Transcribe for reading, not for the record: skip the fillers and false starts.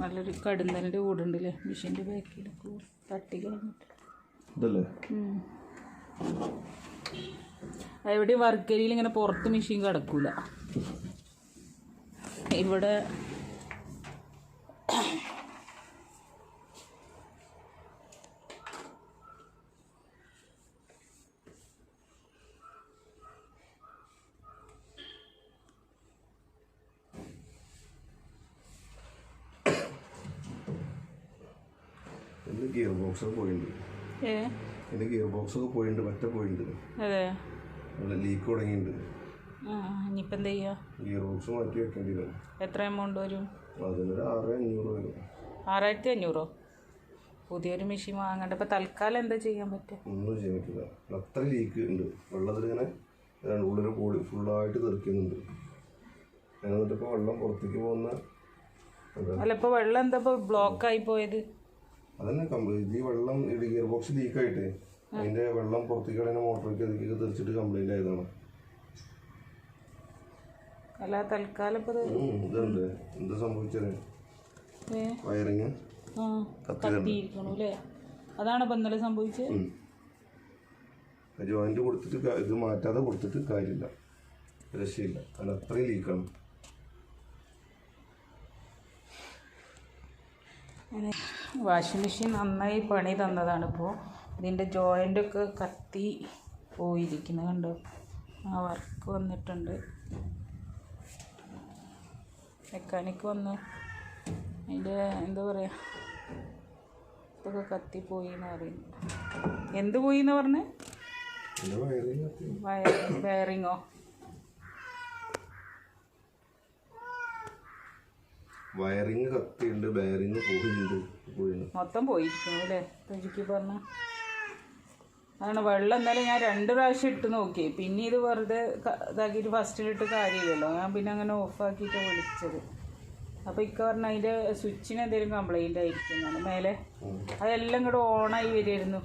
നല്ലൊരു കടുന്തലിൻ്റെ കൂടുണ്ടല്ലേ മെഷീൻ്റെ ബാക്കിൽ തട്ടി കഴിഞ്ഞിട്ട് എവിടെയും വർക്കരിയിൽ ഇങ്ങനെ പുറത്ത് മെഷീൻ കിടക്കൂല. ഇവിടെ ഗിയർ ബോക്സ് ഒക്കെ പോയിട്ടുണ്ട്. ഗിയർ ബോക്സ് ഒക്കെ പോയിട്ടുണ്ട്, മറ്റേ പോയിട്ടുണ്ട്. അതെ, ലീക്ക് തുടങ്ങിയിട്ടുണ്ട്. ഇനിയിപ്പോൾ എന്താ ചെയ്യുക? ഗിയർ ബോക്സ് മാറ്റി വെക്കേണ്ടി വരും. എത്ര എമൗണ്ട് വരും? അതിനൊരു 6500 വരും. 6500? പുതിയൊരു മെഷീൻ വാങ്ങണ്ട. ഇപ്പം തൽക്കാലം എന്താ ചെയ്യാൻ പറ്റുക? ഒന്നും ചെയ്യാൻ പറ്റില്ല. അത്ര ലീക്ക് ഉണ്ട്. വെള്ളത്തിലിങ്ങനെ ഉള്ളൊരു കൂടി ഫുള്ളായിട്ട് തെറിക്കുന്നുണ്ട്. എന്നിട്ടിപ്പോൾ വെള്ളം പുറത്തേക്ക് പോകുന്ന അല്ല, ഇപ്പോൾ വെള്ളം എന്താ ഇപ്പോൾ ബ്ലോക്കായി പോയത്? അതന്നെ ഈ വെള്ളം ഗിയർ ബോക്സ് ലീക്കായിട്ട് അതിൻ്റെ വെള്ളം പുറത്തേക്ക് കളയുന്ന മോട്ടറിലേക്ക് അതിലേക്ക് തെറിച്ചിട്ട് കംപ്ലൈൻ്റ് ആയതാണ്. അല്ല, തൽക്കാലം ഇപ്പോൾ ഇതുണ്ട്. എന്താ സംഭവിച്ചത്? വയറിങ് കത്തിയിരിക്കണു അല്ലേ? അതാണ് ഇപ്പം ഇന്നലെ സംഭവിച്ചത്. ജോയിന്റ് കൊടുത്തിട്ട് ഇത് മാറ്റാതെ കൊടുത്തിട്ട് കാര്യമില്ല, രക്ഷയില്ല. അത് അത്രയും ലീക്കാണ്. വാഷിംഗ് മെഷീൻ നന്നായി പണി തന്നതാണ്. ഇപ്പോൾ ഇതിൻ്റെ ജോയിൻ്റൊക്കെ കത്തി പോയിരിക്കുന്നത് കണ്ടോ? ആ വർക്ക് വന്നിട്ടുണ്ട്. മെക്കാനിക്ക് വന്ന് അതിൻ്റെ എന്താ പറയുക, ഇതൊക്കെ കത്തിപ്പോയി എന്ന് പറയുന്നു. എന്ത് പോയി എന്ന് പറഞ്ഞേ? വയറിങ്ങോ? വയറിങ് കത്തിയുണ്ട്, ബെയറിങ് പോയിട്ടുണ്ട്. മൊത്തം പോയിരിക്കുന്നു അല്ലേ ചുരുക്കി പറഞ്ഞ? അതാണ് വെള്ളം. എന്നാലും ഞാൻ 2 പ്രാവശ്യം ഇട്ട് നോക്കി. പിന്നെ ഇത് വെറുതെ ഇതാക്കിയിട്ട് ഫസ്റ്റിലിട്ട് കാര്യമില്ലല്ലോ. ഞാൻ പിന്നെ അങ്ങനെ ഓഫാക്കിയിട്ട് വിളിച്ചത്. അപ്പോൾ ഇക്ക പറഞ്ഞാൽ അതിൻ്റെ സ്വിച്ചിന് എന്തെങ്കിലും കംപ്ലൈൻ്റ് ആയിരിക്കുന്നതാണ് മേലെ. അതെല്ലാം ഇങ്ങോട്ട് ഓണായി വരുമായിരുന്നു.